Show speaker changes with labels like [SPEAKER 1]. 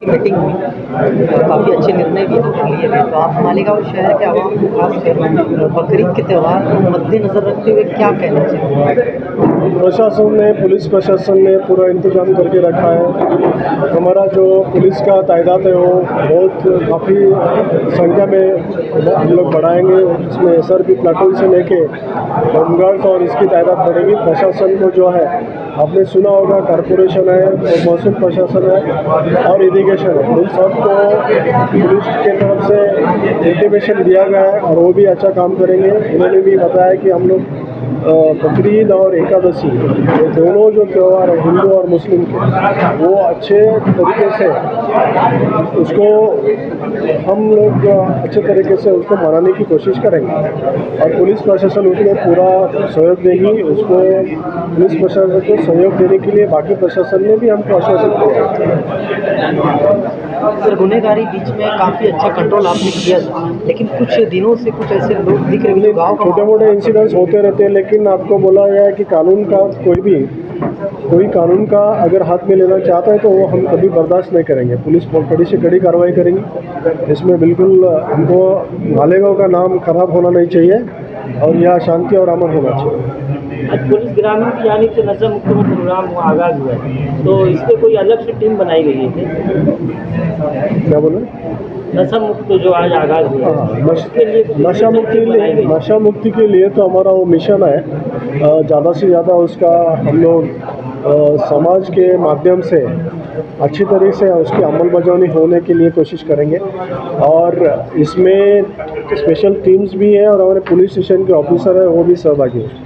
[SPEAKER 1] Meeting हुई, काफ़ी अच्छे निर्णय भी लिए गए। तो आप मालेगांव शहर के आवाम को खासकर बकरीद के त्यौहार को मद्देनज़र रखते हुए क्या कहना चाहेंगे?
[SPEAKER 2] प्रशासन ने, पुलिस प्रशासन ने पूरा इंतजाम करके रखा है। हमारा जो पुलिस का तादाद है वो बहुत काफ़ी संख्या में हम लोग बढ़ाएंगे। इसमें एसआरपी प्लाटून से लेके होमगार्ड्स और इसकी तादाद बढ़ेगी। प्रशासन को जो है, आपने सुना होगा, कॉरपोरेशन है, महसूल प्रशासन है और इरिगेशन है, उन सबको पुलिस के तरफ से इंटीमेशन दिया गया है और वो भी अच्छा काम करेंगे। उन्होंने भी बताया कि हम लोग बकरीद और एकादशी, ये दोनों जो त्यौहार है हिंदू और मुस्लिम के, वो अच्छे तरीके से उसको हम लोग अच्छे तरीके से उसको मनाने की कोशिश करेंगे और पुलिस प्रशासन उसमें पूरा सहयोग देगी। उसको पुलिस प्रशासन को सहयोग देने के लिए बाकी प्रशासन ने भी हमको आश्वासन दिया।
[SPEAKER 1] सर, गुनहगारी बीच में काफ़ी अच्छा कंट्रोल आपने किया था, लेकिन कुछ दिनों से कुछ ऐसे लोग दिख रहे हैं गाँव
[SPEAKER 2] छोटे मोटे इंसिडेंट्स होते रहते हैं, लेकिन आपको बोला गया है कि कानून का कोई कानून का अगर हाथ में लेना चाहता है तो वो हम कभी बर्दाश्त नहीं करेंगे। पुलिस कड़ी से कड़ी कार्रवाई करेंगी। इसमें बिल्कुल हमको मालेगांव का नाम खराब होना नहीं चाहिए और यहाँ शांति और अमन होना चाहिए।
[SPEAKER 3] आज पुलिस ग्रामीण की जानिब से नशा मुक्त प्रोग्राम आगाज हुआ है, तो इस पर कोई अलग से टीम बनाई गई है
[SPEAKER 2] क्या बोले?
[SPEAKER 3] नशा मुक्त जो आज आगाज हुआ है,
[SPEAKER 2] नशा मुक्ति के लिए तो हमारा वो मिशन है। ज़्यादा से ज़्यादा उसका हम लोग समाज के माध्यम से अच्छी तरीके से उसकी अमलबजावनी होने के लिए कोशिश करेंगे और इसमें स्पेशल टीम्स भी हैं और हमारे पुलिस स्टेशन के ऑफिसर हैं, वो भी सहभागी हैं।